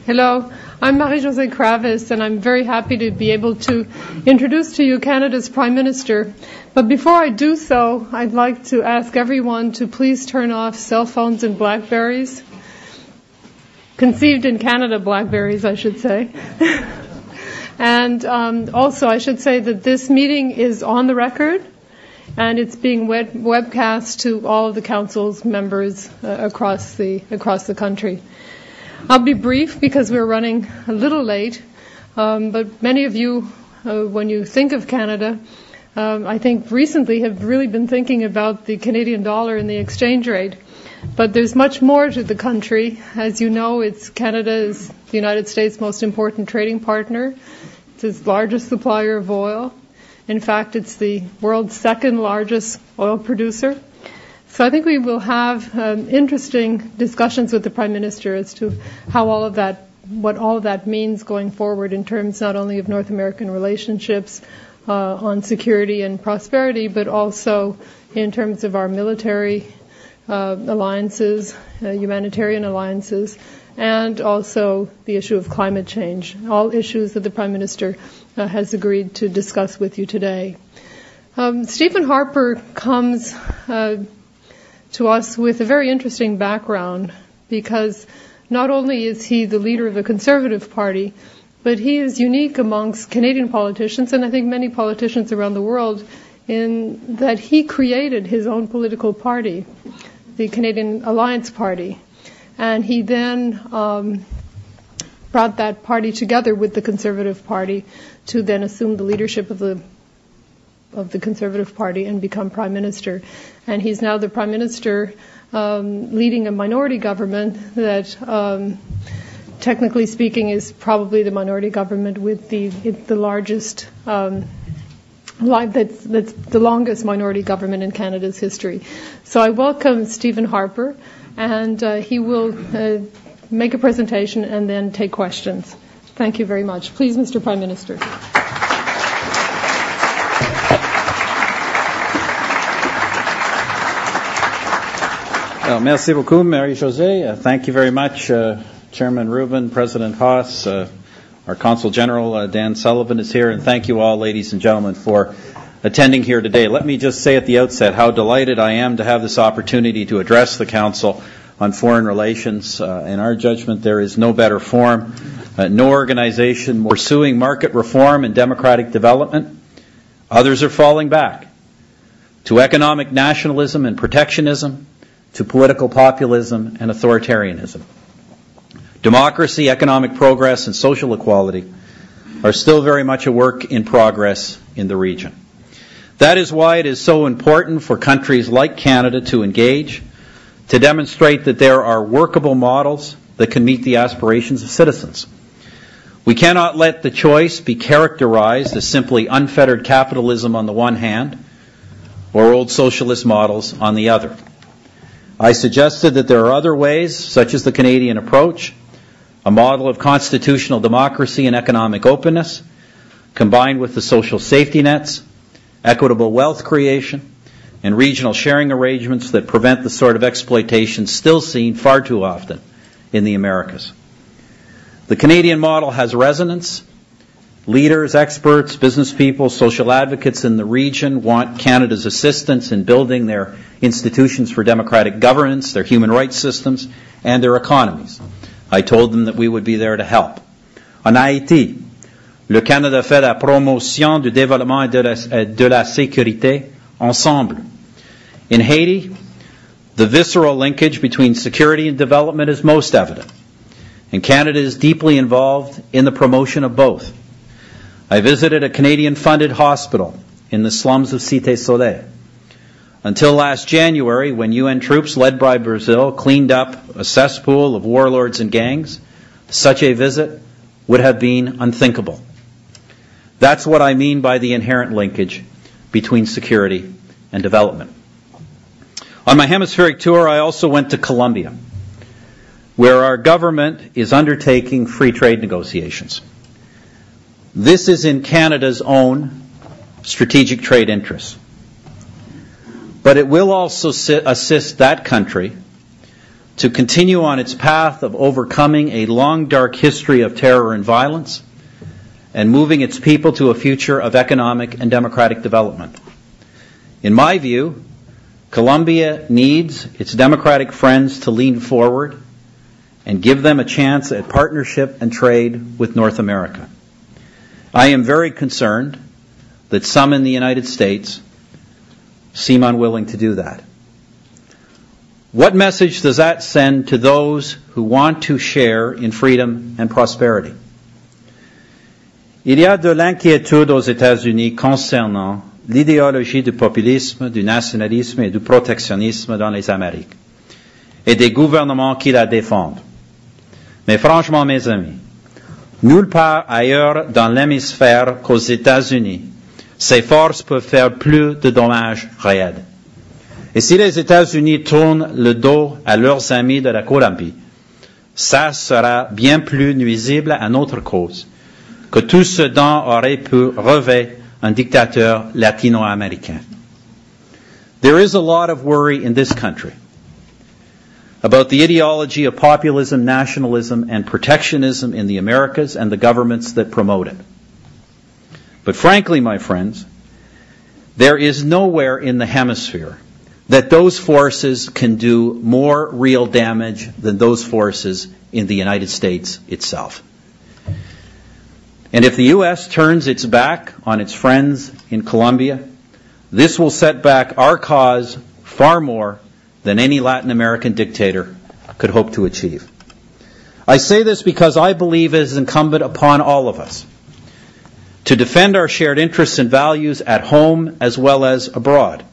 Hello, I'm Marie-Josée Kravis, and I'm very happy to be able to introduce to you Canada's Prime Minister. But before I do so, I'd like to ask everyone to please turn off cell phones and BlackBerries. Conceived in Canada, BlackBerries, I should say. And also, I should say that this meeting is on the record, and it's being webcast to all of the Council's members across the country. I'll be brief because we're running a little late, but many of you, when you think of Canada, I think recently have really been thinking about the Canadian dollar and the exchange rate. But there's much more to the country. As you know, Canada is the United States' most important trading partner. It's its largest supplier of oil. In fact, it's the world's second largest oil producer. So I think we will have interesting discussions with the Prime Minister as to how what all of that means going forward in terms not only of North American relationships on security and prosperity, but also in terms of our military alliances, humanitarian alliances, and also the issue of climate change, all issues that the Prime Minister has agreed to discuss with you today. Stephen Harper comes to us with a very interesting background because not only is he the leader of the Conservative Party, but he is unique amongst Canadian politicians, and I think many politicians around the world, in that he created his own political party, the Canadian Alliance Party. And he then brought that party together with the Conservative Party to then assume the leadership of the Conservative Party and become Prime Minister. And he's now the Prime Minister leading a minority government that, technically speaking, is probably the minority government with the largest, that's the longest minority government in Canada's history. So I welcome Stephen Harper, and he will make a presentation and then take questions. Thank you very much. Please, Mr. Prime Minister. Merci beaucoup, Marie-Josée. Thank you very much, Chairman Rubin, President Haas, our Consul General, Dan Sullivan is here, and thank you all, ladies and gentlemen, for attending here today. Let me just say at the outset how delighted I am to have this opportunity to address the Council on Foreign Relations. In our judgment, there is no better forum, no organization more pursuing market reform and democratic development. Others are falling back to economic nationalism and protectionism, to political populism and authoritarianism. Democracy, economic progress, and social equality are still very much a work in progress in the region. That is why it is so important for countries like Canada to engage, to demonstrate that there are workable models that can meet the aspirations of citizens. We cannot let the choice be characterized as simply unfettered capitalism on the one hand, or old socialist models on the other. I suggested that there are other ways, such as the Canadian approach, a model of constitutional democracy and economic openness, combined with the social safety nets, equitable wealth creation, and regional sharing arrangements that prevent the sort of exploitation still seen far too often in the Americas. The Canadian model has resonance. Leaders, experts, business people, social advocates in the region want Canada's assistance in building their institutions for democratic governance, their human rights systems, and their economies. I told them that we would be there to help. En Haïti, le Canada fait la promotion du développement et de la sécurité ensemble. In Haiti, the visceral linkage between security and development is most evident, and Canada is deeply involved in the promotion of both. I visited a Canadian-funded hospital in the slums of Cité Soleil. Until last January, when UN troops led by Brazil cleaned up a cesspool of warlords and gangs, such a visit would have been unthinkable. That's what I mean by the inherent linkage between security and development. On my hemispheric tour, I also went to Colombia, where our government is undertaking free trade negotiations. This is in Canada's own strategic trade interests. But it will also assist that country to continue on its path of overcoming a long, dark history of terror and violence and moving its people to a future of economic and democratic development. In my view, Colombia needs its democratic friends to lean forward and give them a chance at partnership and trade with North America. I am very concerned that some in the United States seem unwilling to do that. What message does that send to those who want to share in freedom and prosperity? Il y a de l'inquiétude aux États-Unis concernant l'idéologie du populisme, du nationalisme et du protectionnisme dans les Amériques et des gouvernements qui la défendent. Mais franchement, mes amis, nulle part ailleurs dans l'hémisphère qu'aux États-Unis, ces forces peuvent faire plus de dommages réels. Et si les États-Unis tournent le dos à leurs amis de la Colombie, ça sera bien plus nuisible à notre cause que tout ce dont aurait pu rêver un dictateur latino-américain. There is a lot of worry in this country about the ideology of populism, nationalism, and protectionism in the Americas and the governments that promote it. But frankly, my friends, there is nowhere in the hemisphere that those forces can do more real damage than those forces in the United States itself. And if the U.S. turns its back on its friends in Colombia, this will set back our cause far more than any Latin American dictator could hope to achieve. I say this because I believe it is incumbent upon all of us to defend our shared interests and values at home as well as abroad.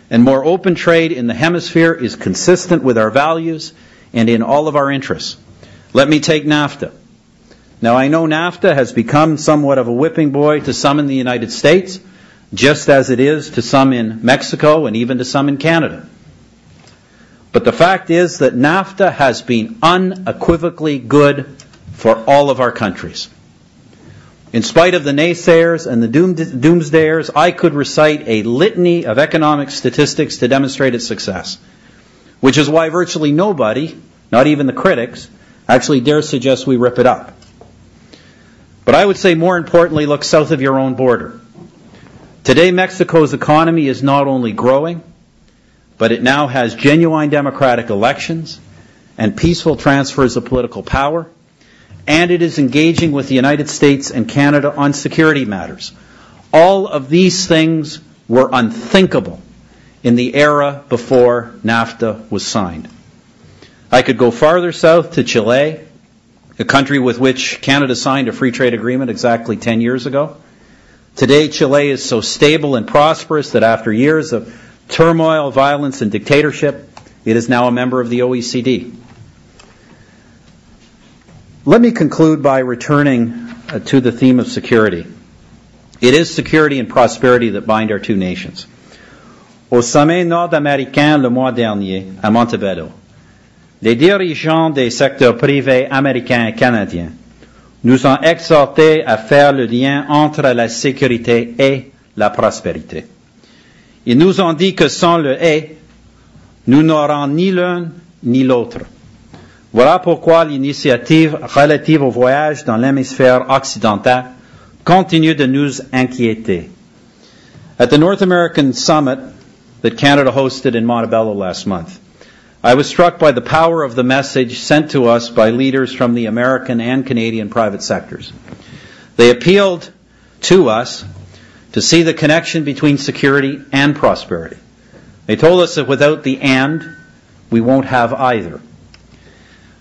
And more open trade in the hemisphere is consistent with our values and in all of our interests. Let me take NAFTA. Now, I know NAFTA has become somewhat of a whipping boy to some in the United States, just as it is to some in Mexico and even to some in Canada. But the fact is that NAFTA has been unequivocally good for all of our countries. In spite of the naysayers and the doomsdayers, I could recite a litany of economic statistics to demonstrate its success, which is why virtually nobody, not even the critics, actually dares suggest we rip it up. But I would say more importantly, look south of your own border. Today, Mexico's economy is not only growing, but it now has genuine democratic elections and peaceful transfers of political power, and it is engaging with the United States and Canada on security matters. All of these things were unthinkable in the era before NAFTA was signed. I could go farther south to Chile, a country with which Canada signed a free trade agreement exactly 10 years ago. Today, Chile is so stable and prosperous that after years of turmoil, violence, and dictatorship, it is now a member of the OECD. Let me conclude by returning to the theme of security. It is security and prosperity that bind our two nations. Au sommet nord-américain le mois dernier, à Montebello, les dirigeants des secteurs privés américains et canadiens nous ont exhortés à faire le lien entre la sécurité et la prospérité. Ils nous ont dit que sans le « et », nous n'aurons ni l'un ni l'autre. Voilà pourquoi l'initiative relative au voyage dans l'hémisphère occidental continue de nous inquiéter. At the North American Summit that Canada hosted in Montebello last month, I was struck by the power of the message sent to us by leaders from the American and Canadian private sectors. They appealed to us to see the connection between security and prosperity. They told us that without the and, we won't have either.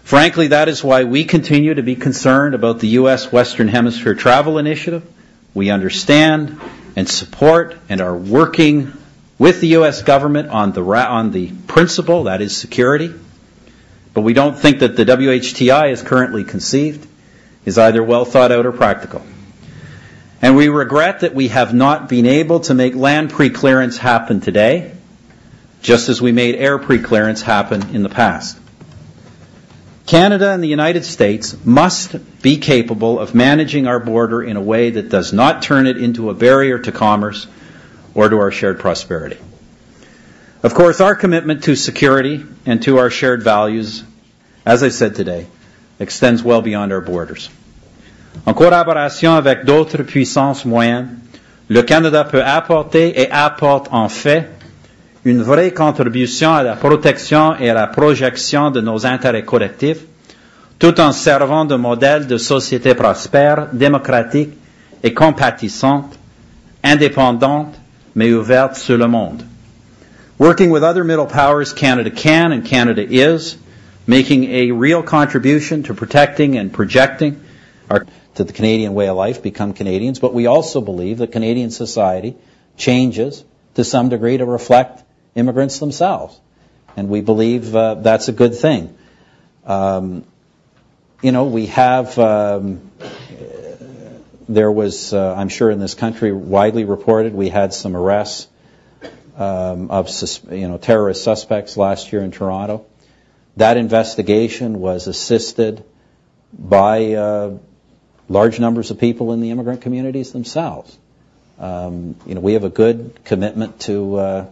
Frankly, that is why we continue to be concerned about the U.S. Western Hemisphere Travel Initiative. We understand and support and are working with the U.S. government on the principle, that is security. But we don't think that the WHTI as currently conceived is either well thought out or practical. And we regret that we have not been able to make land pre-clearance happen today, just as we made air pre-clearance happen in the past. Canada and the United States must be capable of managing our border in a way that does not turn it into a barrier to commerce or to our shared prosperity. Of course, our commitment to security and to our shared values, as I said today, extends well beyond our borders. En collaboration avec d'autres puissances moyennes, le Canada peut apporter et apporte en fait une vraie contribution à la protection et à la projection de nos intérêts collectifs, tout en servant de modèle de société prospère, démocratique et compatissante, indépendante mais ouverte sur le monde. Working with other middle powers, Canada can and Canada is making a real contribution to protecting and projecting to the Canadian way of life, become Canadians, but we also believe that Canadian society changes to some degree to reflect immigrants themselves. And we believe that's a good thing. We have, there was, I'm sure in this country, widely reported, we had some arrests of terrorist suspects last year in Toronto. That investigation was assisted by large numbers of people in the immigrant communities themselves. We have a good commitment to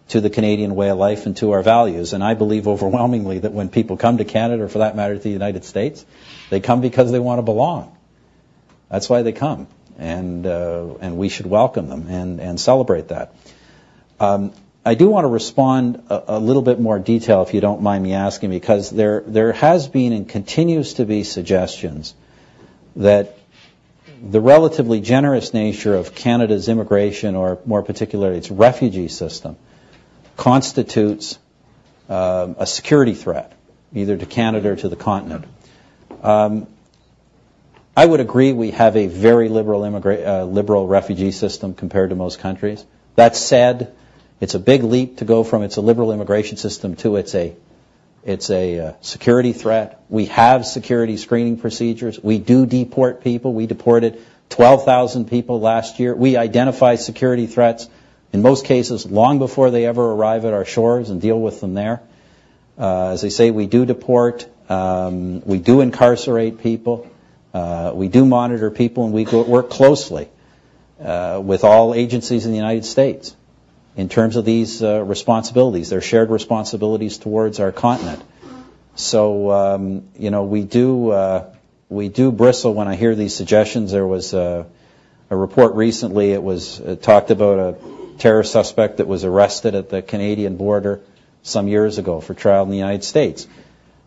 the Canadian way of life and to our values, and I believe overwhelmingly that when people come to Canada, or for that matter to the United States, they come because they want to belong. That's why they come, and we should welcome them and celebrate that. I do want to respond a little bit more detail, if you don't mind me asking, because there has been and continues to be suggestions that the relatively generous nature of Canada's immigration, or more particularly its refugee system, constitutes a security threat, either to Canada or to the continent. I would agree we have a very liberal refugee system compared to most countries. That said, it's a big leap to go from it's a liberal immigration system to it's a security threat. We have security screening procedures. We do deport people. We deported 12,000 people last year. We identify security threats, in most cases, long before they ever arrive at our shores and deal with them there. As I say, we do deport. We do incarcerate people. We do monitor people, and we work closely with all agencies in the United States in terms of these responsibilities. They're shared responsibilities towards our continent. So, we do bristle when I hear these suggestions. There was a report recently. It talked about a terrorist suspect that was arrested at the Canadian border some years ago for trial in the United States.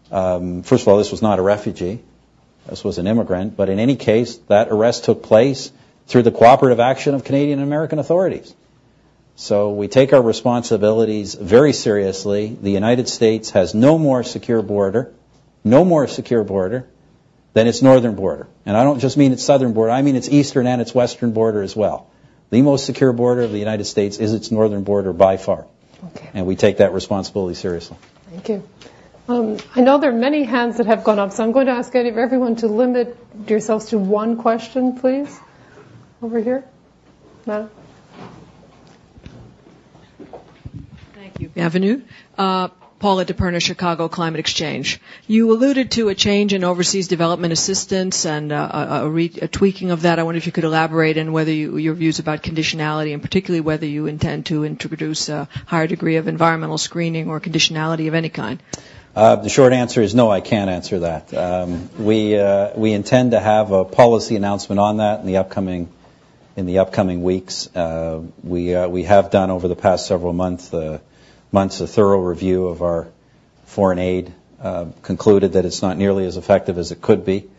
First of all, this was not a refugee. This was an immigrant. But in any case, that arrest took place through the cooperative action of Canadian and American authorities. So we take our responsibilities very seriously. The United States has no more secure border than its northern border. And I don't just mean its southern border, I mean its eastern and its western border as well. The most secure border of the United States is its northern border by far. Okay. And we take that responsibility seriously. Thank you. I know there are many hands that have gone up, so I'm going to ask everyone to limit yourselves to one question, please. Over here. Madam. Thank you. Bienvenue. Paula DePerna, Chicago Climate Exchange. You alluded to a change in overseas development assistance and a tweaking of that. I wonder if you could elaborate on whether your views about conditionality, and particularly whether you intend to introduce a higher degree of environmental screening or conditionality of any kind. The short answer is no, I can't answer that. We intend to have a policy announcement on that in the upcoming weeks. We have done over the past several months a thorough review of our foreign aid, concluded that it's not nearly as effective as it could be,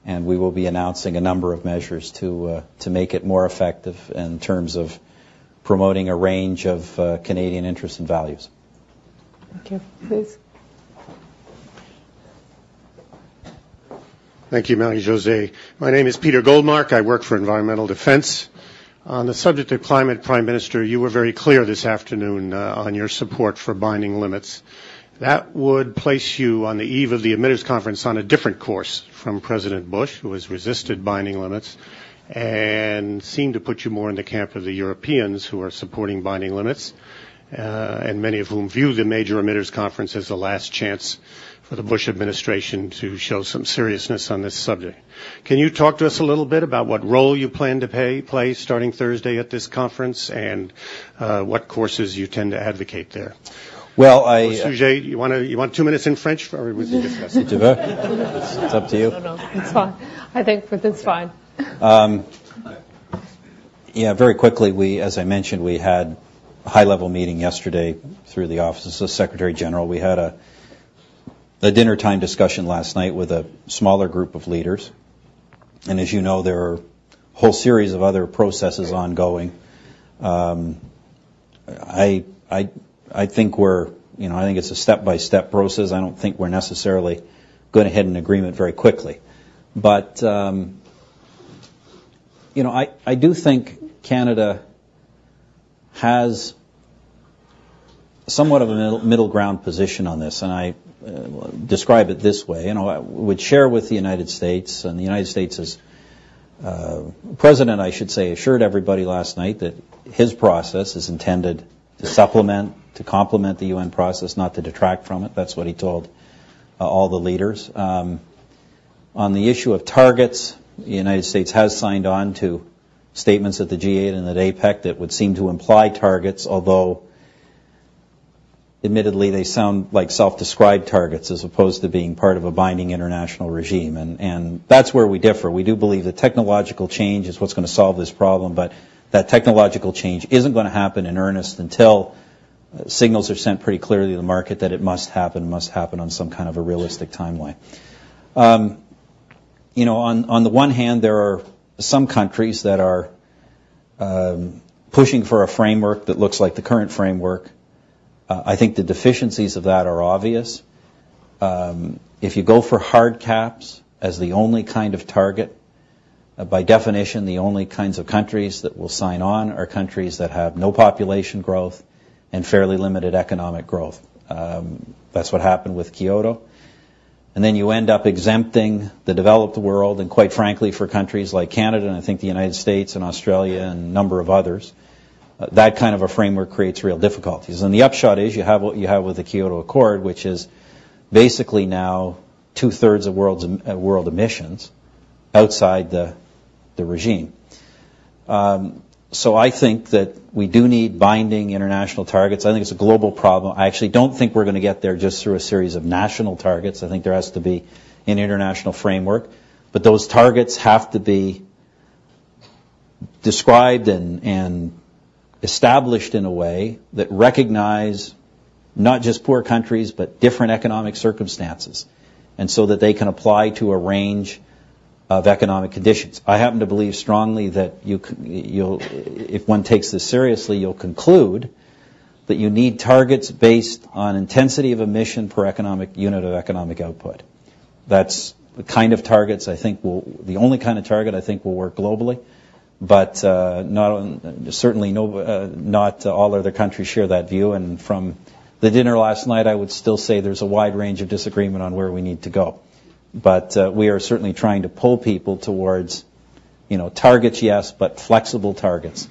and we will be announcing a number of measures to make it more effective in terms of promoting a range of Canadian interests and values. Thank you. Please. Thank you, Marie-Josée. My name is Peter Goldmark. I work for Environmental Defense. On the subject of climate, Prime Minister, you were very clear this afternoon on your support for binding limits. That would place you on the eve of the emitters conference on a different course from President Bush, who has resisted binding limits, and seemed to put you more in the camp of the Europeans who are supporting binding limits. and many of whom view the Major Emitters Conference as the last chance for the Bush administration to show some seriousness on this subject. Can you talk to us a little bit about what role you plan to play starting Thursday at this conference, and what courses you tend to advocate there? Well, Sujet, you want 2 minutes in French, or was it discuss it? It's up to you. No, it's fine. I think it's fine. Yeah, very quickly, as I mentioned, we had a high-level meeting yesterday through the Office of the Secretary General. We had a dinner time discussion last night with a smaller group of leaders. And as you know, there are a whole series of other processes ongoing. I think I think it's a step-by-step process. I don't think we're necessarily going to hit an agreement very quickly. But, I do think Canada has somewhat of a middle ground position on this, and I describe it this way. I would share with the United States, and the United States has, President, I should say, assured everybody last night that his process is intended to complement the UN process, not to detract from it. That's what he told all the leaders. On the issue of targets, the United States has signed on to statements at the G8 and at APEC that would seem to imply targets, although admittedly they sound like self-described targets as opposed to being part of a binding international regime. And that's where we differ. We do believe that technological change is what's going to solve this problem, but that technological change isn't going to happen in earnest until signals are sent pretty clearly to the market that it must happen on some kind of a realistic timeline. On the one hand, there are some countries that are pushing for a framework that looks like the current framework. I think the deficiencies of that are obvious. If you go for hard caps as the only kind of target, by definition, the only kinds of countries that will sign on are countries that have no population growth and fairly limited economic growth. That's what happened with Kyoto. And then you end up exempting the developed world, and quite frankly, for countries like Canada, and I think the United States and Australia and a number of others, that kind of a framework creates real difficulties. And the upshot is you have what you have with the Kyoto Accord, which is basically now 2/3 of world emissions outside the regime. So I think that we do need binding international targets. I think it's a global problem. I actually don't think we're going to get there just through a series of national targets. I think there has to be an international framework. But those targets have to be described and established in a way that recognize not just poor countries, but different economic circumstances, and so that they can apply to a range of economic conditions. I happen to believe strongly that if one takes this seriously, you'll conclude that you need targets based on intensity of emission per economic unit of economic output. That's the kind of targets the only kind of target I think will work globally, but certainly not all other countries share that view. And from the dinner last night, I would still say there's a wide range of disagreement on where we need to go. But we are certainly trying to pull people towards, targets, yes, but flexible targets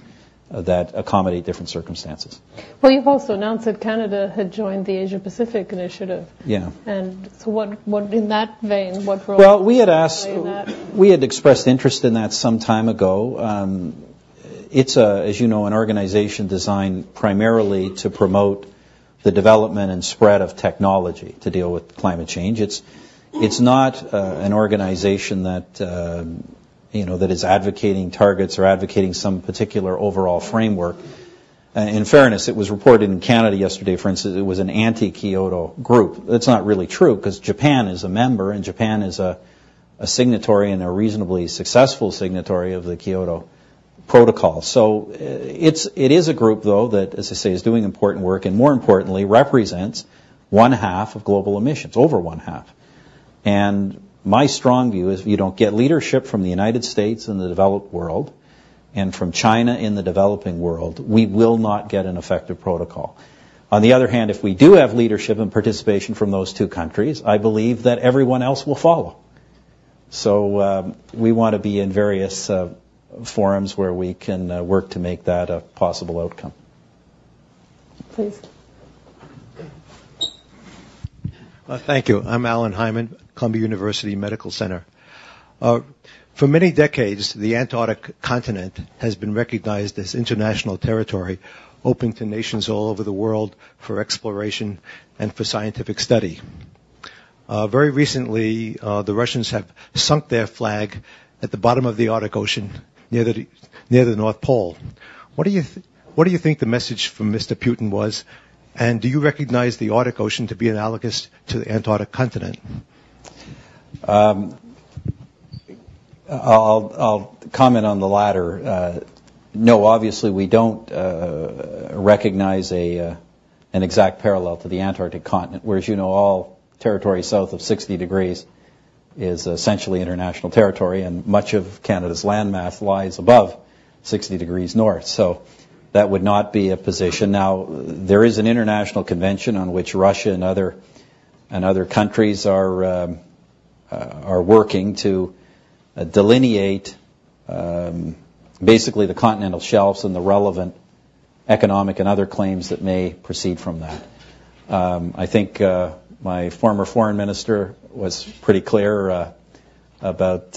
that accommodate different circumstances. Well, you've also announced that Canada had joined the Asia-Pacific Initiative. Yeah. And so what in that vein, what role? Well, we had expressed interest in that some time ago. It's as you know, an organization designed primarily to promote the development and spread of technology to deal with climate change. It's not an organization that that is advocating targets or advocating some particular overall framework. In fairness, it was reported in Canada yesterday, for instance, it was an anti-Kyoto group. That's not really true, because Japan is a member, and Japan is a signatory and a reasonably successful signatory of the Kyoto Protocol. So it is a group, though, that, as I say, is doing important work, and more importantly, represents 1/2 of global emissions, over 1/2. And my strong view is if you don't get leadership from the United States in the developed world and from China in the developing world, we will not get an effective protocol. On the other hand, if we do have leadership and participation from those two countries, I believe that everyone else will follow. So we want to be in various forums where we can work to make that a possible outcome. please. Thank you. I'm Alan Hyman, Columbia University Medical Center. For many decades, the Antarctic continent has been recognized as international territory, open to nations all over the world for exploration and for scientific study. Very recently, the Russians have sunk their flag at the bottom of the Arctic Ocean near the North Pole. What do you think the message from Mr. Putin was? And do you recognize the Arctic Ocean to be analogous to the Antarctic continent? I'll comment on the latter. No, obviously we don't recognize an exact parallel to the Antarctic continent, whereas you know all territory south of 60 degrees is essentially international territory, and much of Canada's landmass lies above 60 degrees north. So that would not be a position. Now, there is an international convention on which Russia and other countries are working to delineate basically the continental shelves and the relevant economic and other claims that may proceed from that. I think my former foreign minister was pretty clear about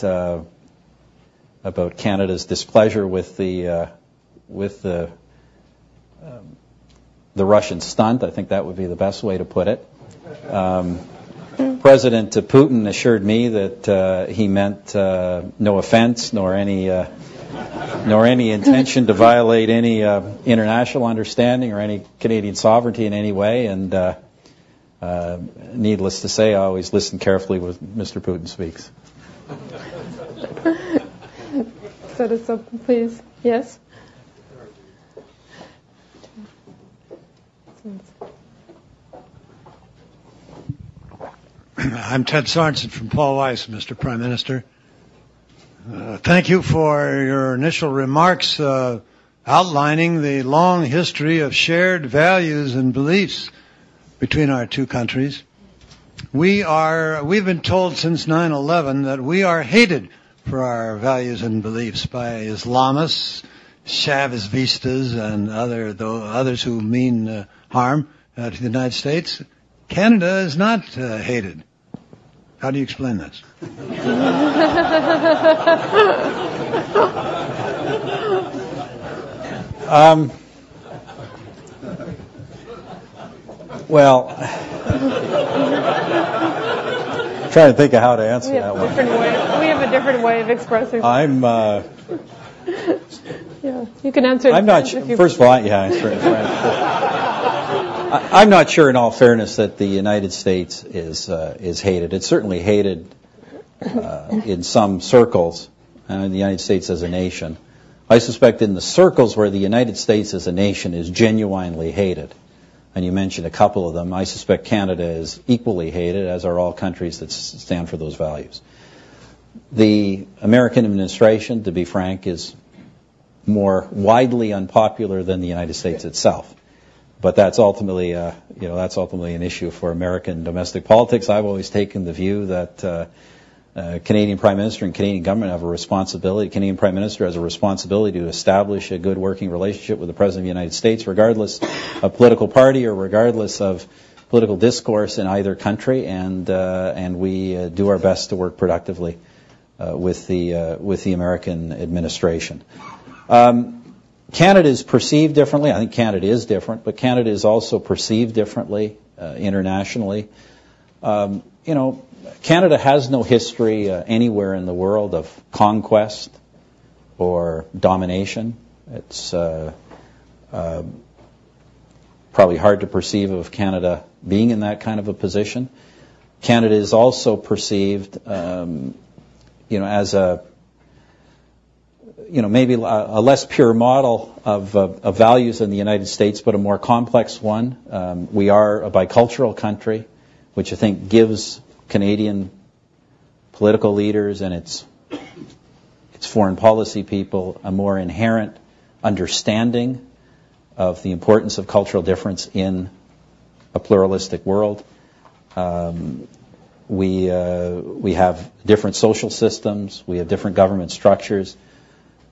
Canada's displeasure with the Russian stunt. I think that would be the best way to put it. President Putin assured me that he meant no offense nor any intention to violate any international understanding or any Canadian sovereignty in any way. And needless to say, I always listen carefully when Mr. Putin speaks. Set us up, please. Yes? I'm Ted Sorensen from Paul Weiss, Mr. Prime Minister. Thank you for your initial remarks outlining the long history of shared values and beliefs between our two countries. We've been told since 9/11 that we are hated for our values and beliefs by Islamists, Chavistas, and others who mean harm to the United States. Canada is not hated. How do you explain this? Well, I'm trying to think of how to answer that one. We have a different way of expressing. Yeah, you can answer it. I'm not sure. First of all, yeah, sure. I'm not sure, in all fairness, that the United States is hated. It's certainly hated in some circles, and the United States as a nation. I suspect in the circles where the United States as a nation is genuinely hated, and you mentioned a couple of them, I suspect Canada is equally hated, as are all countries that stand for those values. The American administration, to be frank, is more widely unpopular than the United States itself. But that's ultimately an issue for American domestic politics. I've always taken the view that Canadian Prime Minister and Canadian government have a responsibility. Canadian Prime Minister has a responsibility to establish a good working relationship with the President of the United States, regardless of political party or regardless of political discourse in either country, and we do our best to work productively with the American administration. Canada is perceived differently. I think Canada is different, but Canada is also perceived differently internationally. Canada has no history anywhere in the world of conquest or domination. It's probably hard to perceive of Canada being in that kind of a position. Canada is also perceived, as maybe a less pure model of values than the United States, but a more complex one. We are a bicultural country, which I think gives Canadian political leaders and its foreign policy people a more inherent understanding of the importance of cultural difference in a pluralistic world. We have different social systems. We have different government structures.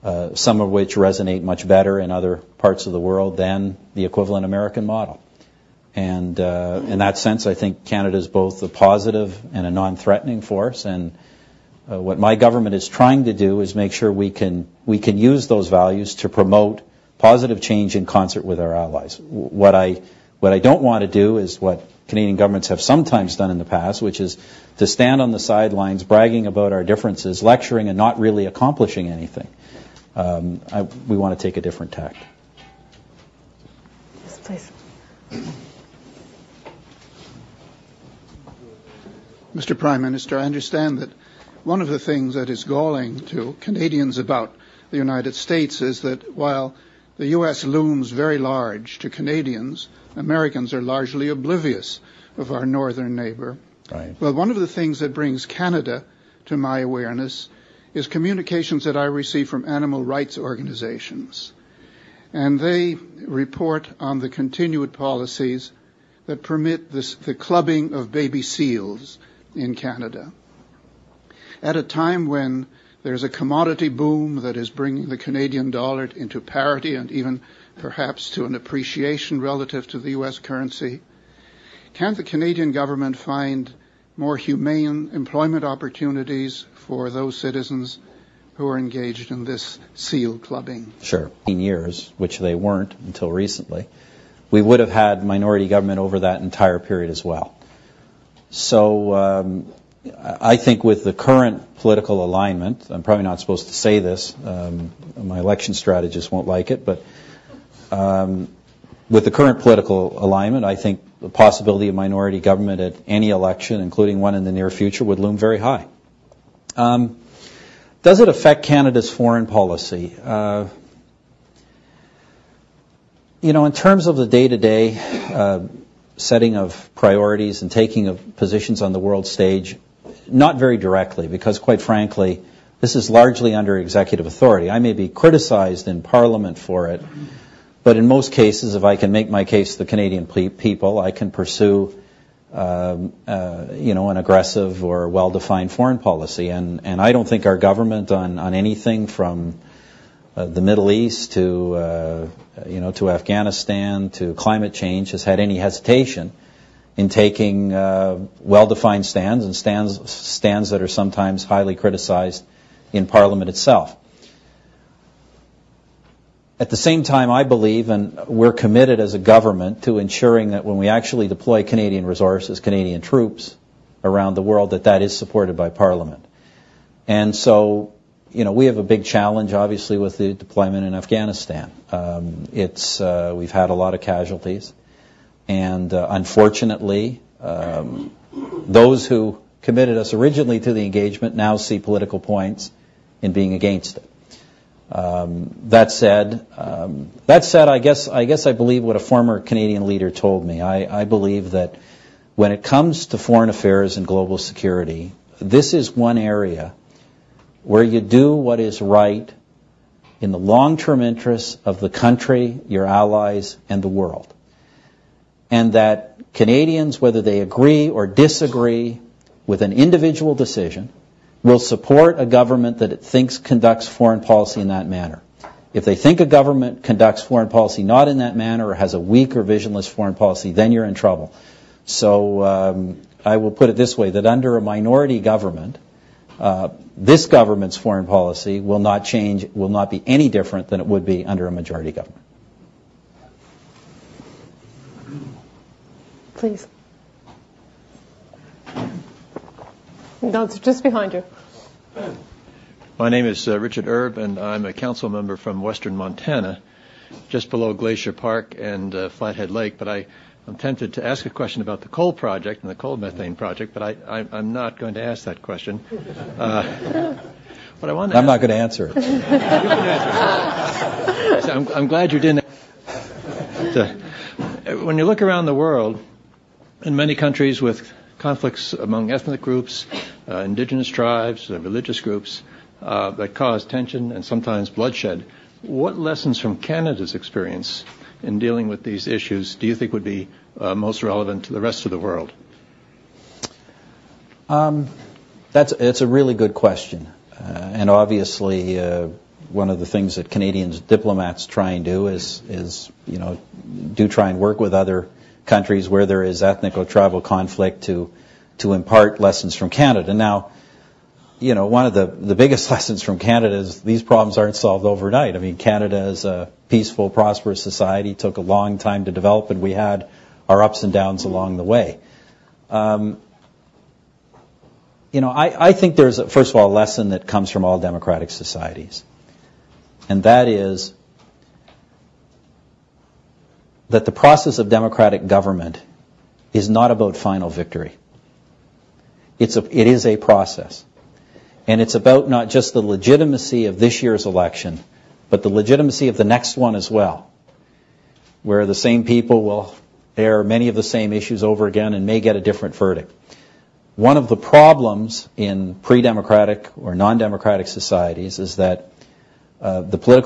some of which resonate much better in other parts of the world than the equivalent American model. And in that sense, I think Canada is both a positive and a non-threatening force. And what my government is trying to do is make sure we can use those values to promote positive change in concert with our allies. What I don't want to do is what Canadian governments have sometimes done in the past, which is to stand on the sidelines bragging about our differences, lecturing, and not really accomplishing anything. We want to take a different tack. Yes, please. Mr. Prime Minister, I understand that one of the things that is galling to Canadians about the United States is that while the U.S. looms very large to Canadians, Americans are largely oblivious of our northern neighbor. Right. Well, one of the things that brings Canada to my awareness is communications that I receive from animal rights organizations. And they report on the continued policies that permit the clubbing of baby seals in Canada. At a time when there's a commodity boom that is bringing the Canadian dollar into parity and even perhaps to an appreciation relative to the U.S. currency, can't the Canadian government find more humane employment opportunities for those citizens who are engaged in this seal clubbing? Sure. 15 years, which they weren't until recently, we would have had minority government over that entire period as well. So I think with the current political alignment, I'm probably not supposed to say this, my election strategist won't like it, but with the current political alignment, I think the possibility of minority government at any election, including one in the near future, would loom very high. Does it affect Canada's foreign policy? In terms of the day-to-day setting of priorities and taking of positions on the world stage, not very directly, because quite frankly, this is largely under executive authority. I may be criticized in Parliament for it, but in most cases, if I can make my case to the Canadian people, I can pursue an aggressive or well-defined foreign policy. And I don't think our government on anything from the Middle East to Afghanistan to climate change has had any hesitation in taking well-defined stands and stands that are sometimes highly criticized in Parliament itself. At the same time, I believe, and we're committed as a government to ensuring that when we actually deploy Canadian resources, Canadian troops around the world, that is supported by Parliament. And so, we have a big challenge, obviously, with the deployment in Afghanistan. We've had a lot of casualties, and unfortunately, those who committed us originally to the engagement now see political points in being against it. That said, I guess I believe what a former Canadian leader told me. I believe that when it comes to foreign affairs and global security, this is one area where you do what is right in the long-term interests of the country, your allies, and the world. And that Canadians, whether they agree or disagree with an individual decision, will support a government that it thinks conducts foreign policy in that manner. If they think a government conducts foreign policy not in that manner or has a weak or visionless foreign policy, then you're in trouble. So I will put it this way, that under a minority government, this government's foreign policy will not change, will not be any different than it would be under a majority government. Please. No, it's just behind you. My name is Richard Erb, and I'm a council member from western Montana, just below Glacier Park and Flathead Lake. But I'm tempted to ask a question about the coal project and the coal methane project, but I'm not going to ask that question. What I want to I'm not going to answer it. So I'm glad you didn't. When you look around the world, in many countries with conflicts among ethnic groups, indigenous tribes, religious groups that cause tension and sometimes bloodshed, what lessons from Canada's experience in dealing with these issues do you think would be most relevant to the rest of the world? It's a really good question. And obviously, one of the things that Canadian diplomats try and do is do try and work with other countries where there is ethnic or tribal conflict to impart lessons from Canada. Now, one of the biggest lessons from Canada is these problems aren't solved overnight. I mean, Canada is a peaceful, prosperous society, took a long time to develop, and we had our ups and downs along the way. I think there's, first of all, a lesson that comes from all democratic societies, and that is that the process of democratic government is not about final victory. It is a process. And it's about not just the legitimacy of this year's election, but the legitimacy of the next one as well, where the same people will air many of the same issues over again and may get a different verdict. One of the problems in pre-democratic or non-democratic societies is that the political